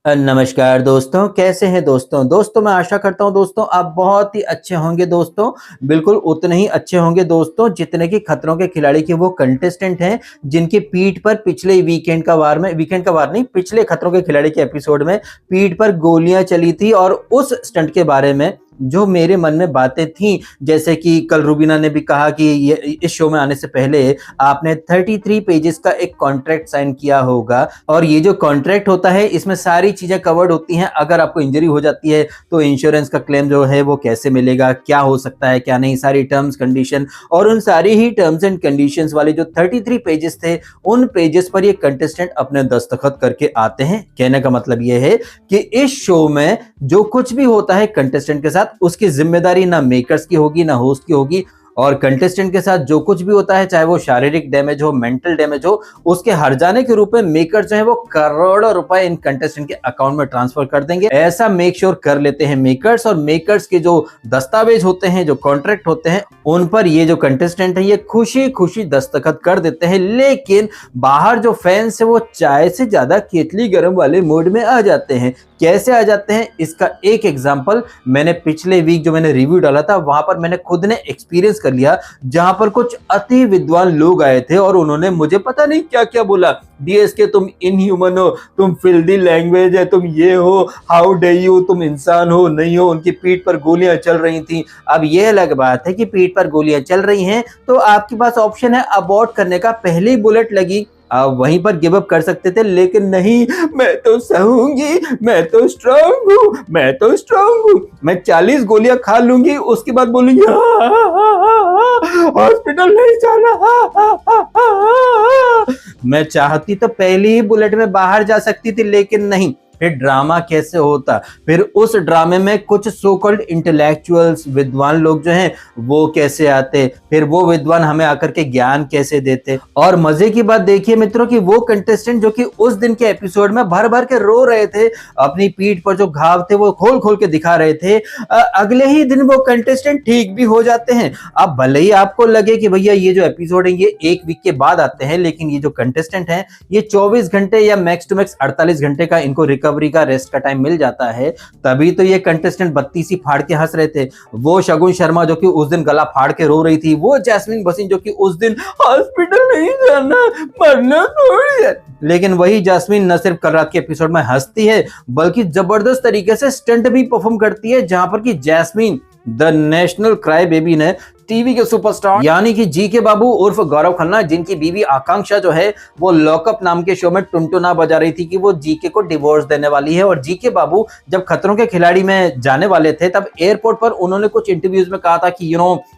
नमस्कार दोस्तों, कैसे हैं दोस्तों मैं आशा करता हूं दोस्तों आप बहुत ही अच्छे होंगे दोस्तों। बिल्कुल उतने ही अच्छे होंगे दोस्तों जितने कि खतरों के खिलाड़ी के वो कंटेस्टेंट हैं जिनकी पीठ पर पिछले वीकेंड का वार नहीं, पिछले खतरों के खिलाड़ी के एपिसोड में पीठ पर गोलियां चली थी और उस स्टंट के बारे में जो मेरे मन में बातें थी, जैसे कि कल रुबीना ने भी कहा कि ये इस शो में आने से पहले आपने 33 पेजेस का एक कॉन्ट्रैक्ट साइन किया होगा और ये जो कॉन्ट्रैक्ट होता है इसमें सारी चीजें कवर्ड होती हैं। अगर आपको इंजरी हो जाती है तो इंश्योरेंस का क्लेम जो है वो कैसे मिलेगा, क्या हो सकता है क्या नहीं, सारी टर्म्स कंडीशन और उन सारी ही टर्म्स एंड कंडीशंस वाले जो 33 पेजेस थे उन पेजेस पर ये कंटेस्टेंट अपने दस्तखत करके आते हैं। कहने का मतलब ये है कि इस शो में जो कुछ भी होता है कंटेस्टेंट के साथ उसकी जिम्मेदारी ना मेकर्स की होगी ना होस्ट की होगी, और कंटेस्टेंट के साथ जो कुछ भी होता है चाहे वो शारीरिक डैमेज हो, मेंटल डैमेज हो, उसके हर जाने के रूप में मेकर जो है वो करोड़ों रुपए इन कंटेस्टेंट के अकाउंट में ट्रांसफर कर देंगे। ऐसा मेक श्योर कर लेते हैं मेकर्स, और मेकर्स के जो दस्तावेज होते हैं, जो कॉन्ट्रैक्ट होते हैं, उन पर ये जो कंटेस्टेंट है ये खुशी खुशी दस्तखत कर देते हैं। लेकिन बाहर जो फैंस है वो चाय से ज्यादा केतली गर्म वाले मूड में आ जाते हैं। कैसे आ जाते हैं इसका एक एग्जांपल मैंने पिछले वीक जो मैंने रिव्यू डाला था वहां पर मैंने खुद ने एक्सपीरियंस कर लिया, जहां पर कुछ अति विद्वान लोग आए थे और उन्होंने मुझे पता नहीं क्या क्या बोला। डीएसके तुम इनह्यूमन हो, तुम फिल्दी लैंग्वेज है, तुम ये हो, हाउ डे यू, तुम इंसान हो नहीं हो। उनकी पीठ पर गोलियां चल रही थी। अब यह अलग बात है कि पीठ पर गोलियां चल रही हैं तो आपके पास ऑप्शन है अबॉर्ट करने का। पहली बुलेट लगी आप वहीं पर गिव अप कर सकते थे, लेकिन नहीं, मैं तो सहूंगी, मैं तो स्ट्रांग हूँ, मैं तो स्ट्रांग हूँ, मैं 40 गोलियां खा लूंगी उसके बाद बोलूंगी हॉस्पिटल नहीं जाना। मैं चाहती तो पहली ही बुलेट में बाहर जा सकती थी, लेकिन नहीं। फिर ड्रामा कैसे होता, फिर उस ड्रामे में कुछ सो कॉल्ड इंटेलेक्चुअल्स विद्वान लोग जो हैं वो कैसे आते, फिर वो विद्वान हमें आकर के ज्ञान कैसे देते। और मजे की बात देखिए मित्रों कि वो कंटेस्टेंट जो कि उस दिन के एपिसोड में भर भर के रो रहे थे, अपनी पीठ पर जो घाव थे वो खोल खोल के दिखा रहे थे, अगले ही दिन वो कंटेस्टेंट ठीक भी हो जाते हैं। अब भले ही आपको लगे कि भैया ये जो एपिसोड है ये एक वीक के बाद आते हैं, लेकिन ये जो कंटेस्टेंट है ये 24 घंटे या मैक्स टू मैक्स 48 घंटे का इनको रिकवरी का रेस्ट का टाइम मिल जाता है। तभी तो ये कंटेस्टेंट बत्तीसी फाड़ के हंस रहे थे। वो शगुन शर्मा जो कि उस दिन गला फाड़ के रो रही थी, वो जैस्मिन भसीन जो कि उस दिन हॉस्पिटल नहीं जाना, मरना थोड़ी है, लेकिन वही जैस्मिन न सिर्फ कल रात के एपिसोड में हंसती है बल्कि जबरदस्त तरीके से स्टंट भी परफॉर्म करती है, जहां पर कि Jasmine the national cry baby ने टीवी के सुपरस्टार यानी कि जीके बाबू उर्फ गौरव खन्ना, जिनकी बीवी आकांक्षा जो है वो लॉकअप नाम के शो में टुनटुना बजा रही थी कि वो जीके को डिवोर्स देने वाली है। और जीके बाबू जब खतरों के खिलाड़ी में जाने वाले थे तब एयरपोर्ट पर उन्होंने कुछ इंटरव्यूज में कहा था कि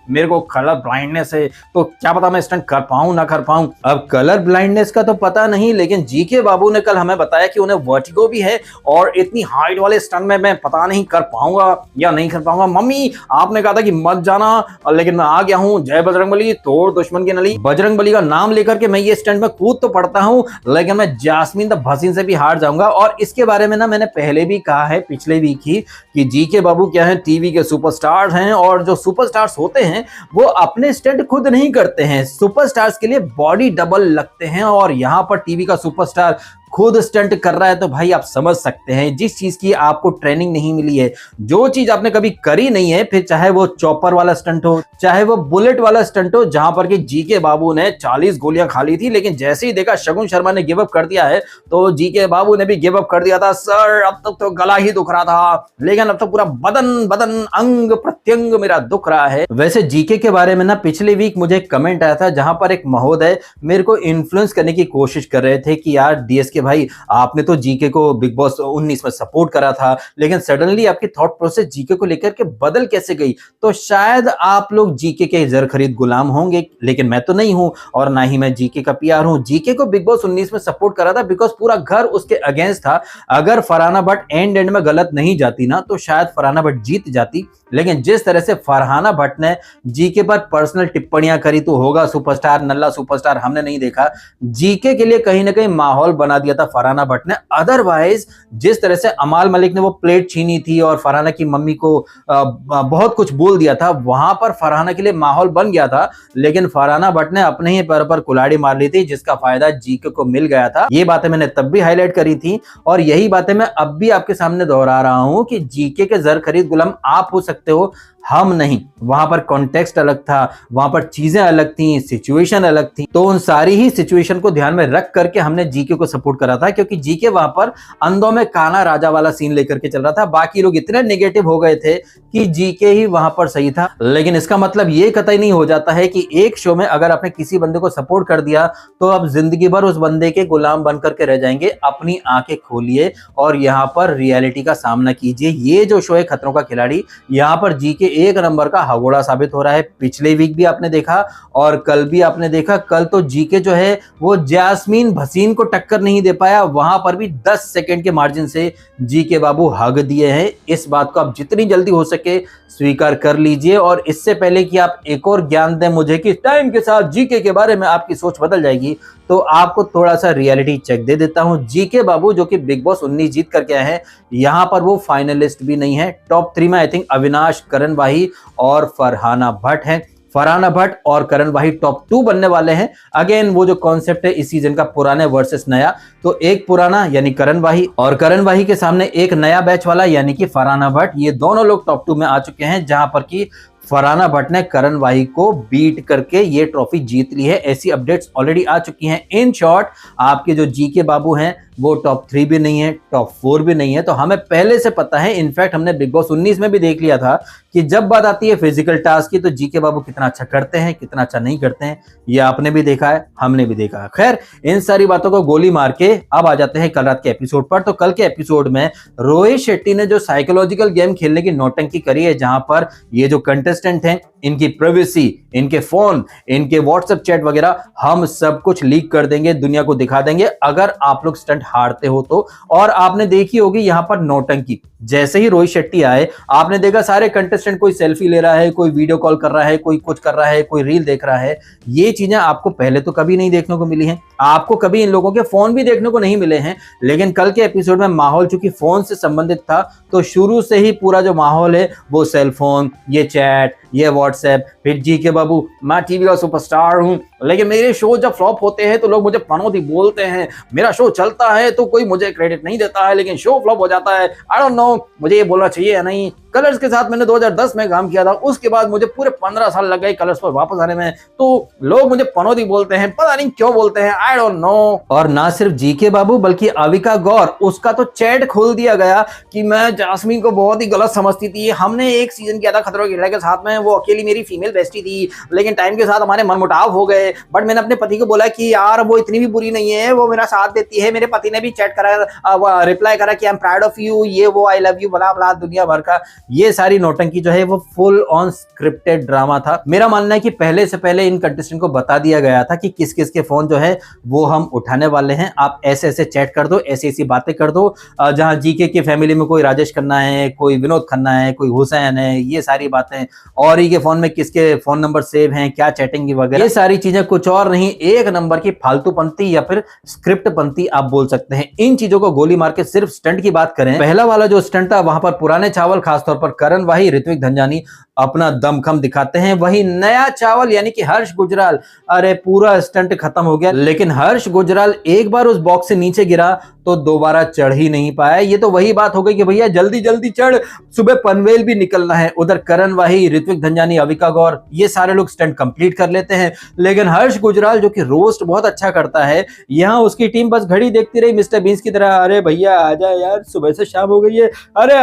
मेरे को कलर ब्लाइंडनेस है तो क्या पता मैं स्टंट कर पाऊं ना कर पाऊं। अब कलर ब्लाइंडनेस का तो पता नहीं, लेकिन जीके बाबू ने कल हमें बताया कि उन्हें वर्टिगो भी है और इतनी हाइट वाले स्टंट में मैं पता नहीं कर पाऊंगा या नहीं कर पाऊंगा। मम्मी आपने कहा था कि मत जाना, लेकिन मैं आ गया हूं, जय बजरंगबली, तोड़ दुश्मन की नली। बजरंगबली का नाम लेकर के मैं ये स्टंट में कूद तो पड़ता हूं, लेकिन मैं जैस्मिन द भसीन से भी हार जाऊंगा। और इसके बारे में ना मैंने पहले भी कहा है पिछले वीक ही कि जीके बाबू क्या है, टीवी के सुपरस्टार्स हैं, और जो सुपरस्टार्स होते हैं वो अपने स्टंट खुद नहीं करते हैं, सुपरस्टार्स के लिए बॉडी डबल लगते हैं। और यहाँ पर टीवी का सुपरस्टार खुद स्टंट कर रहा है तो भाई आप समझ सकते हैं जिस चीज की आपको ट्रेनिंग नहीं मिली है, जो चीज आपने कभी करी नहीं है, फिर चाहे वो चॉपर वाला स्टंट हो चाहे वो बुलेट वाला स्टंट हो, जहां पर कि जीके बाबू ने 40 गोलियां खा ली थी, लेकिन जैसे ही देखा शगुन शर्मा ने गिव अप कर दिया है तो जीके बाबू ने भी गिव अप कर दिया था। सर अब तक तो गला ही दुख रहा था, लेकिन अब तो पूरा बदन बदन अंग प्रत्यंग मेरा दुख रहा है। वैसे जीके के बारे में ना पिछले वीक मुझे एक कमेंट आया था जहां पर एक महोदय मेरे को इन्फ्लुएंस करने की कोशिश कर रहे थे कि यार डीएसके भाई आपने तो जीके को बिग बॉस 19 में सपोर्ट करा था, लेकिन सडनली आपकी थॉट प्रोसेस जीके को लेकर के बदल कैसे गई। तो शायद आप लोग जीके के जर खरीद गुलाम होंगे, लेकिन मैं तो नहीं हूं और ना ही मैं जीके का पीआर हूं। जीके को बिग बॉस 19 में सपोर्ट करा था बिकॉज पूरा घर उसके अगेंस्ट था। अगर फरहाना भट्ट एंड में गलत नहीं जाती ना तो शायद फरहाना भट्ट जीत जाती, लेकिन जिस तरह से फरहाना भट्ट ने जीके पर पर्सनल टिप्पणियां करी तो होगा सुपरस्टार नल्ला सुपरस्टार हमने नहीं देखा, जीके के लिए कहीं ना कहीं माहौल बना दिया दिया था फरहाना भट्ट ने। अदरवाइज जिस तरह से अमाल मलिक ने वो प्लेट छीनी थी और फरहाना की मम्मी को बहुत कुछ बोल दिया था, वहां पर फरहाना के लिए माहौल बन गया था, लेकिन फरहाना भट्ट ने अपने ही पैर पर कुल्हाड़ी मार ली थी, जिसका फायदा जीके को मिल गया था। ये बातें मैंने तब भी हाईलाइट करी थी और यही बातें मैं अब भी आपके सामने दोहरा रहा हूं कि जीके के जर खरीद गुलाम आप हो सकते हो, हम नहीं। वहां पर कॉन्टेक्स्ट अलग था, वहां पर चीजें अलग थी, सिचुएशन अलग थी, तो उन सारी ही सिचुएशन को ध्यान में रख करके हमने जीके को सपोर्ट करा था, क्योंकि जीके वहां पर अंधों में काना राजा वाला सीन लेकर के चल रहा था। बाकी लोग इतने नेगेटिव हो गए थे कि जीके ही वहां पर सही था। लेकिन इसका मतलब ये कतई नहीं हो जाता है कि एक शो में अगर आपने किसी बंदे को सपोर्ट कर दिया तो आप जिंदगी भर उस बंदे के गुलाम बन करके रह जाएंगे। अपनी आंखें खोलिए और यहाँ पर रियलिटी का सामना कीजिए। ये जो शो है खतरों का खिलाड़ी, यहाँ पर जीके एक नंबर का हगोड़ा साबित हो रहा है। पिछले वीक भी आपने देखा और कल भी आपने देखा। कल तो जीके जो है वो जैस्मीन भसीन को टक्कर नहीं दे पाया, वहां पर भी 10 सेकंड के मार्जिन से जीके बाबू हग दिए हैं। इस बात को आप जितनी जल्दी हो सके स्वीकार कर लीजिए। और इससे पहले कि आप एक और ज्ञान दें मुझे कि टाइम के साथ जीके के बारे में आपकी सोच बदल जाएगी, तो आपको थोड़ा सा रियलिटी चेक दे देता हूं। जीके बाबू जो कि बिग बॉस 19 जीत करके आए हैं, यहां पर वो फाइनलिस्ट भी नहीं है। टॉप 3 में आई थिंक अविनाश, करण वाही और फरहाना भट्ट हैं। फरहाना भट्ट और करण वाही टॉप 2 बनने वाले हैं। अगेन वो जो कॉन्सेप्ट है इस सीजन का, पुराने वर्सेस नया, तो एक पुराना यानी करण वाही और करण वाही के सामने एक नया बैच वाला यानी कि फरहाना भट्ट, ये दोनों लोग टॉप 2 में आ चुके हैं, जहां पर कि फरहाना भट्ट ने करण वाही को बीट करके ये ट्रॉफी जीत ली है। ऐसी अपडेट्स ऑलरेडी आ चुकी हैं। इन शॉर्ट आपके जो जीके बाबू हैं वो टॉप 3 भी नहीं है, टॉप 4 भी नहीं है, तो हमें पहले से पता है। इनफैक्ट हमने बिग बॉस 19 में भी देख लिया था कि जब बात आती है फिजिकल टास्क की तो जीके बाबू कितना अच्छा करते हैं, कितना अच्छा नहीं करते हैं, ये आपने भी देखा है, हमने भी देखा है। खैर, इन सारी बातों को गोली मार के अब आ जाते हैं कल रात के एपिसोड पर। तो कल के एपिसोड में रोहित शेट्टी ने जो साइकोलॉजिकल गेम खेलने की नौटंकी करी है, जहां पर ये जो कंटेस्टेंट हैं इनकी प्राइवेसी, इनके फोन, इनके व्हाट्सएप चैट वगैरह हम सब कुछ लीक कर देंगे, दुनिया को दिखा देंगे अगर आप लोग स्टंट हारते हो तो। और आपने देखी होगी यहां पर नौटंकी, जैसे ही रोहित शेट्टी आए आपने देखा सारे कंटेस्टेंट कोई सेल्फी ले रहा है, कोई वीडियो कॉल कर रहा है, कोई कुछ कर रहा है, कोई रील देख रहा है। ये चीजें आपको पहले तो कभी नहीं देखने को मिली हैं, आपको कभी इन लोगों के फोन भी देखने को नहीं मिले हैं। लेकिन कल के एपिसोड में माहौल चूंकि फोन से संबंधित था, तो शुरू से ही पूरा जो माहौल है वो सेलफोन, ये चैट, ये व्हाट्सएप। फिर जीके बाबू, मैं टीवी का सुपरस्टार हूं, लेकिन मेरे शो जब फ्लॉप होते हैं तो लोग मुझे पनौती बोलते हैं, मेरा शो चलता है तो कोई मुझे क्रेडिट नहीं देता है, लेकिन शो फ्लॉप हो जाता है। आई डोंट नो मुझे ये बोलना चाहिए या नहीं। कलर्स के साथ मैंने 2010 में काम किया था, उसके बाद मुझे पूरे 15 साल लग गए कलर्स पर वापस आने में, तो लोग मुझे पनौती बोलते हैं, पता नहीं क्यों बोलते हैं, आई डोंट नो। और ना सिर्फ जीके बाबू बल्कि अविका गौर, उसका तो चैट खोल दिया गया कि मैं जास्मीन को बहुत ही गलत समझती थी। हमने एक सीजन किया था खतरों के खिलाड़ी के साथ में, वो अकेली मेरी फीमेल बेस्टी थी, लेकिन टाइम के साथ हमारे मनमुटाव हो गए। बट मैंने अपने पति को बोला कि यार वो इतनी भी बुरी नहीं है, वो मेरा साथ देती है। मेरे पति ने भी चैट करा, रिप्लाई करा कि I am proud of you, ये वो, आई लव यू, बला बला, दुनिया भर का। ये सारी नौटंकी जो है वो फुल ऑन स्क्रिप्टेड ड्रामा था। मेरा मानना है कि पहले से पहले इन कंटेस्टेंट को बता दिया गया था कि किस किस के फोन जो है वो हम उठाने वाले हैं। आप ऐसे ऐसे चैट कर दो, ऐसी ऐसी बातें कर दो। जहां जीके की फैमिली में कोई राजेश खन्ना है, कोई विनोद खन्ना है, कोई हुसैन है, ये सारी बातें, और ही के फोन में किसके फोन नंबर सेव हैं, क्या चैटिंग वगैरह, ये सारी चीजें कुछ और नहीं, एक नंबर की फालतू पंथी या फिर स्क्रिप्ट पंथी आप बोल सकते हैं। इन चीजों को गोली मार के सिर्फ स्टंट की बात करें, पहला वाला जो स्टंट था वहां पर पुराने चावल खासतौर पर करण वाही, ऋत्विक धनजानी अपना दमखम दिखाते हैं। वही नया चावल यानी कि हर्ष गुजराल, अरे पूरा स्टंट खत्म हो गया, लेकिन हर्ष गुजराल एक बार उस बॉक्स से नीचे गिरा तो दोबारा चढ़ ही नहीं पाया। ये तो वही बात हो गई कि भैया जल्दी जल्दी चढ़, सुबह पनवेल भी निकलना है। उधर करण वाही, ऋत्विक धनजानी, अविका गौर, ये सारे लोग स्टंट कंप्लीट कर लेते हैं, लेकिन हर्ष गुजराल जो कि रोस्ट बहुत अच्छा करता है, यहाँ उसकी टीम बस घड़ी देखती रही मिस्टर बीन्स की तरह। अरे भैया आजा यार, सुबह से शाम हो गई है, अरे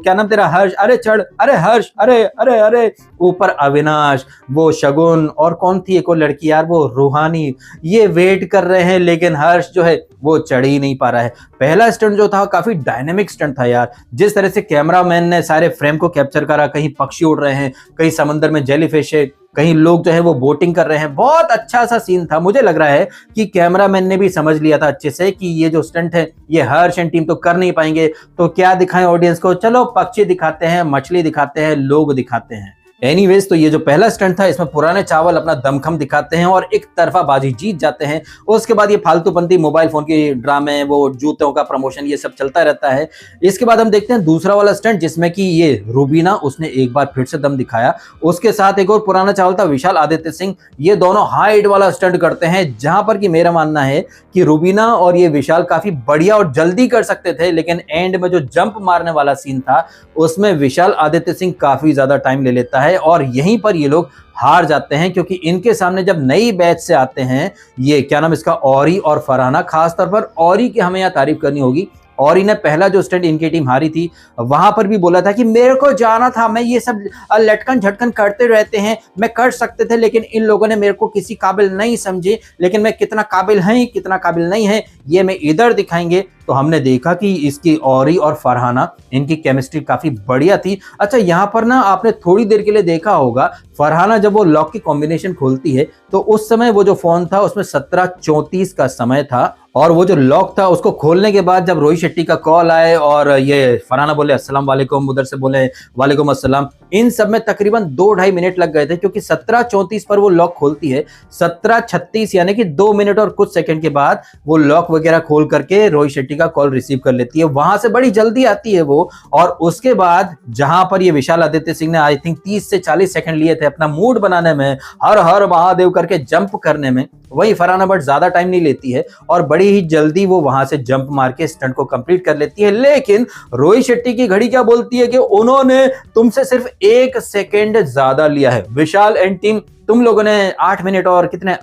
क्या नाम तेरा, हर्ष, अरे चढ़, अरे हर्ष, अरे अरे अरे। ऊपर अविनाश, वो शगुन, और कौन थी एक और लड़की यार, वो रूहानी, ये वेट कर रहे हैं, लेकिन हर्ष जो है वो चढ़ ही नहीं पा रहा है। पहला स्टंट जो था काफी डायनेमिक स्टंट था यार, जिस तरह से कैमरामैन ने सारे फ्रेम को कैप्चर करा, कहीं पक्षी उड़ रहे हैं, कहीं समंदर में जेलीफिश है, कहीं लोग जो है वो बोटिंग कर रहे हैं, बहुत अच्छा सा सीन था। मुझे लग रहा है कि कैमरामैन ने भी समझ लिया था अच्छे से कि ये जो स्टंट है ये हर्ष एंड टीम तो कर नहीं पाएंगे, तो क्या दिखाएं ऑडियंस को, चलो पक्षी दिखाते हैं, मछली दिखाते हैं, लोग दिखाते हैं। एनीवेज, तो ये जो पहला स्टंट था इसमें पुराने चावल अपना दमखम दिखाते हैं और एक तरफा बाजी जीत जाते हैं। उसके बाद ये फालतूपंती मोबाइल फोन की ड्रामे, वो जूतों का प्रमोशन, ये सब चलता रहता है। इसके बाद हम देखते हैं दूसरा वाला स्टंट जिसमें कि ये रूबीना उसने एक बार फिर से दम दिखाया। उसके साथ एक और पुराना चावल था विशाल आदित्य सिंह। ये दोनों हाइट वाला स्टंट करते हैं जहां पर कि मेरा मानना है कि रूबीना और ये विशाल काफी बढ़िया और जल्दी कर सकते थे, लेकिन एंड में जो जंप मारने वाला सीन था उसमें विशाल आदित्य सिंह काफी ज्यादा टाइम ले लेता है और यहीं पर ये लोग हार जाते हैं, क्योंकि इनके सामने जब नई बैच से आते हैं, ये क्या नाम इसका, औरी और फरहाना, खासतौर पर औरी की हमें यहाँ तारीफ करनी होगी। औरी ने पहला जो स्टंट इनकी टीम हारी थी वहां पर भी बोला था कि मेरे को जाना था, मैं ये सब लटकन झटकन करते रहते हैं, मैं कर सकते थे, लेकिन इन लोगों ने मेरे को किसी काबिल नहीं समझे। लेकिन मैं कितना काबिल है कितना काबिल नहीं है ये मैं इधर दिखाएंगे। तो हमने देखा कि इसकी औरी और फरहाना, इनकी केमिस्ट्री काफी बढ़िया थी। अच्छा, यहाँ पर ना आपने थोड़ी देर के लिए देखा होगा, फरहाना जब वो लॉक की कॉम्बिनेशन खोलती है तो उस समय वो जो फोन था उसमें 17:34 का समय था, और वो जो लॉक था उसको खोलने के बाद जब रोहित शेट्टी का कॉल आए और ये फरहाना बोले अस्सलाम वालेकुम, उधर से बोले वालेकुम अस्सलाम, इन सब में तकरीबन 2-2.5 मिनट लग गए थे, क्योंकि 17:34 पर वो लॉक खोलती है। 17:36 यानी कि 2 मिनट और कुछ सेकंड के बाद वो लॉक वगैरह खोल करके रोहित शेट्टी का कॉल रिसीव कर लेती है। वहां से बड़ी जल्दी आती है वो, और उसके बाद जहां पर ये विशाल आदित्य सिंह ने आई थिंक 30 से 40 सेकंड लिए थे अपना मूड बनाने में, हर हर महादेव करके जंप करने में, वही फरहाना बट ज्यादा टाइम नहीं लेती है और बड़ी ही जल्दी वो वहां से जंप मार के स्टंट को कंप्लीट कर लेती है। लेकिन रोहित शेट्टी की घड़ी क्या बोलती है कि उन्होंने तुमसे सिर्फ 1 सेकंड ज्यादा लिया है। विशाल एंड टीम, तुम लोगों ने 8 मिनट और कितने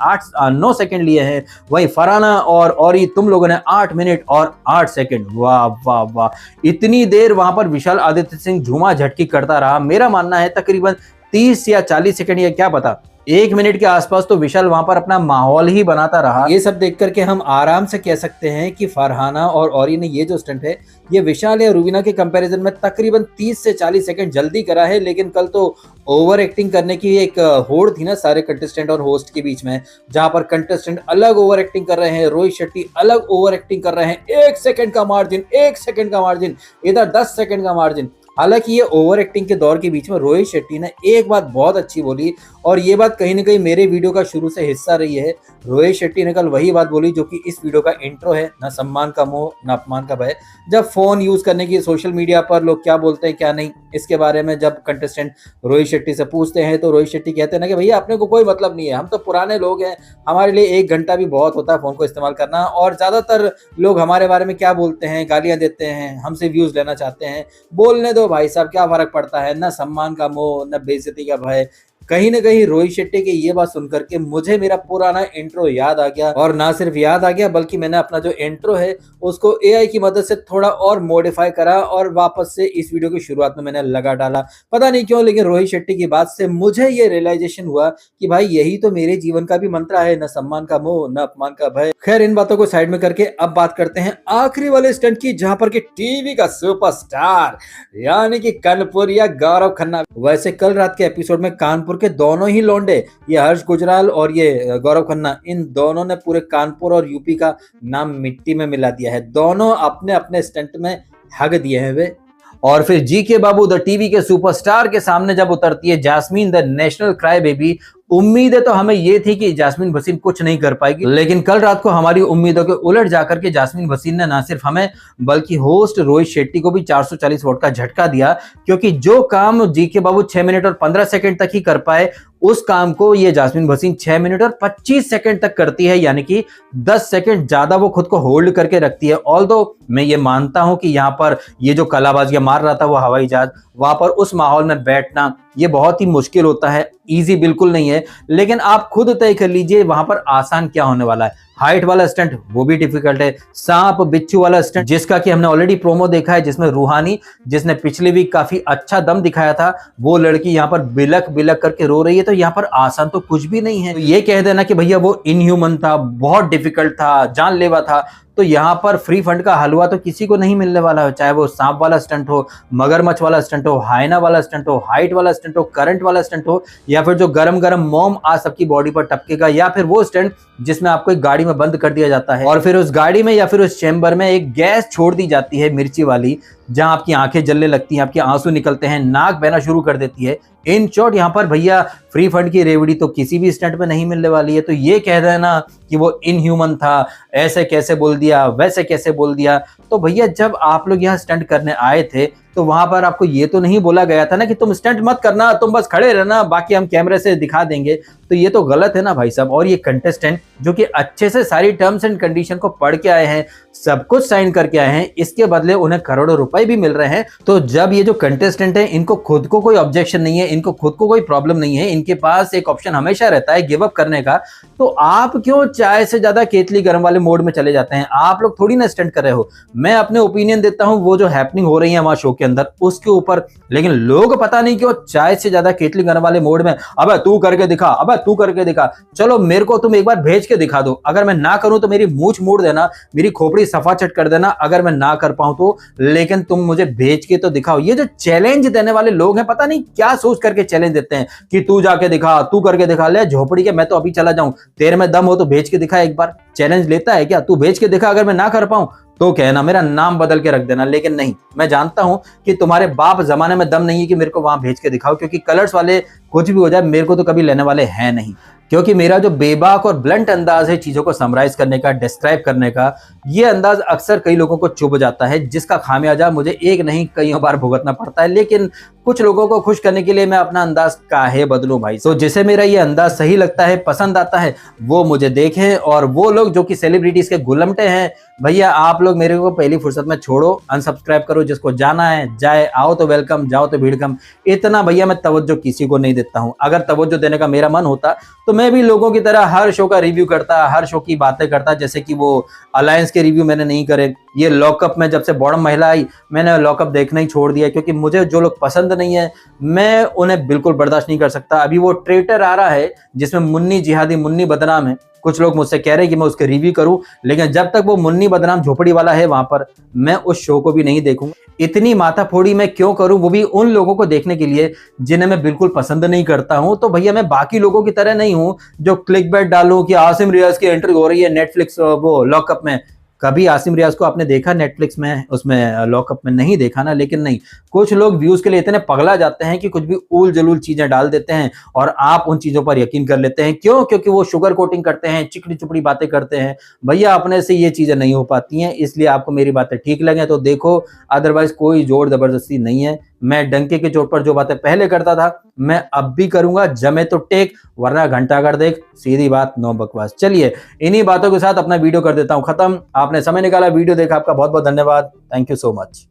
9 सेकंड लिए हैं, वही फरहाना और औरी तुम लोगों ने 8 मिनट और 8 सेकंड। वाह वाह वाह, इतनी देर वहां पर विशाल आदित्य सिंह झूमा झटकी करता रहा। मेरा मानना है तकरीबन 30 या 40 सेकंड या क्या पता 1 मिनट के आसपास तो विशाल वहां पर अपना माहौल ही बनाता रहा। ये सब देख करके हम आराम से कह सकते हैं कि फरहाना और औरी ने ये जो स्टंट है ये विशाल या रूबीना के कंपैरिजन में तकरीबन 30 से 40 सेकंड जल्दी करा है। लेकिन कल तो ओवर एक्टिंग करने की एक होड़ थी ना सारे कंटेस्टेंट और होस्ट के बीच में, जहां पर कंटेस्टेंट अलग ओवर एक्टिंग कर रहे हैं, रोहित शेट्टी अलग ओवर एक्टिंग कर रहे हैं, 1 सेकंड का मार्जिन, 1 सेकंड का मार्जिन, इधर 10 सेकंड का मार्जिन। हालांकि ये ओवर एक्टिंग के दौर के बीच में रोहित शेट्टी ने एक बात बहुत अच्छी बोली, और ये बात कहीं ना कहीं मेरे वीडियो का शुरू से हिस्सा रही है। रोहित शेट्टी ने कल वही बात बोली जो कि इस वीडियो का इंट्रो है, ना सम्मान का मोह ना अपमान का भय। जब फोन यूज करने की सोशल मीडिया पर लोग क्या बोलते हैं क्या नहीं, इसके बारे में जब कंटेस्टेंट रोहित शेट्टी से पूछते हैं तो रोहित शेट्टी कहते हैं ना कि भैया अपने को कोई मतलब नहीं है, हम तो पुराने लोग हैं, हमारे लिए 1 घंटा भी बहुत होता है फोन को इस्तेमाल करना, और ज्यादातर लोग हमारे बारे में क्या बोलते हैं, गालियां देते हैं, हमसे व्यूज लेना चाहते हैं, बोलने दो भाई साहब, क्या फर्क पड़ता है, ना सम्मान का मोह ना बेइज्जती का भय। कहीं ना कहीं रोहित शेट्टी की ये बात सुनकर के मुझे मेरा पुराना इंट्रो याद आ गया, और ना सिर्फ याद आ गया बल्कि मैंने अपना जो इंट्रो है उसको एआई की मदद से थोड़ा और मॉडिफाई करा और वापस से इस वीडियो की शुरुआत में मैंने लगा डाला। पता नहीं क्यों, लेकिन रोहित शेट्टी की बात से मुझे ये रियलाइजेशन हुआ कि भाई यही तो मेरे जीवन का भी मंत्र है, न सम्मान का मोह न अपमान का भय। खैर, इन बातों को साइड में करके अब बात करते हैं आखिरी वाले स्टंट की, जहां पर कि टीवी का सुपरस्टार यानी कि कानपुर या गौरव खन्ना, वैसे कल रात के एपिसोड में कानपुर के दोनों ही लौंडे, ये हर्ष गुजराल और ये गौरव खन्ना, इन दोनों ने पूरे कानपुर और यूपी का नाम मिट्टी में मिला दिया है। दोनों अपने अपने स्टंट में हग दिए हैं वे। और फिर जीके बाबू द टीवी के सुपरस्टार के सामने जब उतरती है Jasmine the national cry baby, उम्मीदें तो हमें ये थी कि जास्मीन भसीन कुछ नहीं कर पाएगी, लेकिन कल रात को हमारी उम्मीदों के उलट जाकर के जास्मीन भसीन ने ना सिर्फ हमें बल्कि होस्ट रोहित शेट्टी को भी 440 वोट का झटका दिया, क्योंकि जो काम जीके बाबू 6 मिनट और 15 सेकंड तक ही कर पाए उस काम को ये जास्मीन भसीन 6 मिनट और 25 सेकंड तक करती है, यानी कि 10 सेकंड ज्यादा वो खुद को होल्ड करके रखती है। ऑल्दो मैं ये मानता हूं कि यहाँ पर ये जो कलाबाजियां मार रहा था वो हवाई जहाज, वहां पर उस माहौल में बैठना ये बहुत ही मुश्किल होता है, इजी बिल्कुल नहीं है, लेकिन आप खुद तय कर लीजिए वहां पर आसान क्या होने वाला है। हाइट वाला स्टंट वो भी डिफिकल्ट है, सांप बिच्छू वाला स्टंट जिसका कि हमने ऑलरेडी प्रोमो देखा है, जिसमें रूहानी जिसने पिछले वीक काफी अच्छा दम दिखाया था, वो लड़की यहाँ पर बिलक बिलक करके रो रही है, तो यहाँ पर आसान तो कुछ भी नहीं है। तो ये कह देना कि भैया वो इनह्यूमन था, बहुत डिफिकल्ट था, जानलेवा था, तो यहाँ पर फ्री फंड का हलवा तो किसी को नहीं मिलने वाला है, चाहे वो सांप वाला स्टंट हो, मगरमच्छ वाला स्टंट हो, हाइना वाला स्टंट हो, हाइट वाला स्टंट हो, करंट वाला स्टंट हो, या फिर जो गरम गरम मोम आज सबकी बॉडी पर टपकेगा, या फिर वो स्टंट जिसमें आपको एक गाड़ी में बंद कर दिया जाता है और फिर उस गाड़ी में या फिर उस चैम्बर में एक गैस छोड़ दी जाती है मिर्ची वाली, जहां आपकी आंखें जलने लगती हैं, आपके आंसू निकलते हैं, नाक बहना शुरू कर देती है। इन शॉर्ट यहाँ पर भैया फ्री फंड की रेवड़ी तो किसी भी स्टंट में नहीं मिलने वाली है। तो ये कह देना कि वो इनह्यूमन था, ऐसे कैसे बोल दिया, वैसे कैसे बोल दिया। तो भैया जब आप लोग यहाँ स्टंट करने आए थे तो वहां पर आपको ये तो नहीं बोला गया था ना कि तुम स्टंट मत करना, तुम बस खड़े रहना, बाकी हम कैमरे से दिखा देंगे। तो ये तो गलत है ना भाई साहब। और ये कंटेस्टेंट जो कि अच्छे से सारी टर्म्स एंड कंडीशन को पढ़ के आए हैं, सब कुछ साइन करके आए हैं, इसके बदले उन्हें करोड़ों रुपए भी मिल रहे हैं। तो जब ये जो कंटेस्टेंट है इनको खुद को कोई ऑब्जेक्शन नहीं है, इनको खुद को कोई प्रॉब्लम नहीं है, इनके पास एक ऑप्शन हमेशा रहता है गिव अप करने का, तो आप क्यों चाय से ज्यादा केतली गर्म वाले मोड में चले जाते हैं? आप लोग थोड़ी ना स्टंट कर रहे हो। मैं अपने ओपिनियन देता हूं वो जो हैपनिंग हो रही है वहां शो के अंदर उसके ऊपर, लेकिन लोग पता नहीं क्यों चाय से ज्यादा केतली गर्म वाले मोड में, अबे तू करके दिखा, अबे तू करके दिखा। चलो मेरे को तुम एक बार भेज के दिखा दो, अगर मैं ना करूं तो मेरी मूंछ मोड़ देना, मेरी खोपड़ी सफा चट कर देना अगर मैं ना कर पाऊं तो, लेकिन तुम मुझे भेज के तो दिखाओ। ये जो चैलेंज देने वाले लोग हैं पता नहीं क्या सोच करके चैलेंज देते हैं कि तू जाके दिखा, तू करके दिखा। ले झोपड़ी के मैं तो अभी चला जाऊं, तेरे में दम हो तो भेज के दिखा एक बार। चैलेंज लेता है क्या? तू भेज के दिखा, अगर मैं ना कर पाऊं तो कहना, मेरा नाम बदल के रख देना। लेकिन नहीं, मैं जानता हूं कि तुम्हारे बाप जमाने में दम नहीं है कि मेरे को वहां भेज के दिखाओ, क्योंकि कलर्स वाले कुछ भी हो जाए मेरे को तो कभी लेने वाले हैं नहीं। क्योंकि मेरा जो बेबाक और ब्लंट अंदाज है चीजों को समराइज करने का, डिस्क्राइब करने का, ये अंदाज अक्सर कई लोगों को चुभ जाता है, जिसका खामियाजा मुझे एक नहीं कई बार भुगतना पड़ता है। लेकिन कुछ लोगों को खुश करने के लिए मैं अपना अंदाज काहे बदलूं भाई। तो जिसे मेरा ये अंदाज सही लगता है, पसंद आता है, वो मुझे देखें। और वो लोग जो कि सेलिब्रिटीज के गुलमटे हैं, भैया आप लोग मेरे को पहली फुर्सत में छोड़ो, अनसब्सक्राइब करो। जिसको जाना है जाए, आओ तो वेलकम, जाओ तो भीड़ कम। इतना भैया मैं तवज्जो किसी को नहीं देता हूं। अगर तवज्जो देने का मेरा मन होता तो मैं भी लोगों की तरह हर शो का रिव्यू करता, हर शो की बातें करता। जैसे कि वो अलायंस के रिव्यू मैंने नहीं करे, ये लॉकअप में जब से बॉडम महिला आई मैंने लॉकअप देखना ही छोड़ दिया, क्योंकि मुझे जो लोग पसंद नहीं है मैं उन्हें बिल्कुल बर्दाश्त नहीं कर सकता। अभी वो ट्रेटर आ रहा है जिसमें मुन्नी जिहादी, मुन्नी बदनाम है। कुछ लोग मुझसे कह रहे हैं कि मैं उसके रिव्यू करूं, लेकिन जब तक वो मुन्नी बदनाम झोपड़ी वाला है वहां पर, मैं उस शो को भी नहीं देखूंगा। इतनी माथाफोड़ी मैं क्यों करूं, वो भी उन लोगों को देखने के लिए जिन्हें मैं बिल्कुल पसंद नहीं करता हूं। तो भैया मैं बाकी लोगों की तरह नहीं हूं जो क्लिक बैट डालूं कि आसिम रियाज की एंट्री हो रही है नेटफ्लिक्स वो लॉकअप में। कभी आसिम रियाज को आपने देखा नेटफ्लिक्स में, उसमें लॉकअप में? नहीं देखा ना। लेकिन नहीं, कुछ लोग व्यूज के लिए इतने पगला जाते हैं कि कुछ भी उल जलूल चीजें डाल देते हैं और आप उन चीजों पर यकीन कर लेते हैं। क्यों? क्योंकि वो शुगर कोटिंग करते हैं, चिकनी चुपड़ी बातें करते हैं। भैया अपने से ये चीजें नहीं हो पाती हैं, इसलिए आपको मेरी बातें ठीक लगे तो देखो, अदरवाइज कोई जोर जबरदस्ती नहीं है। मैं डंके के चोट पर जो बातें पहले करता था मैं अब भी करूंगा, जमे तो टेक वरना घंटा कर देख। सीधी बात, नो बकवास। चलिए इन्हीं बातों के साथ अपना वीडियो कर देता हूं खत्म। आपने समय निकाला, वीडियो देखा, आपका बहुत बहुत धन्यवाद। Thank you so much.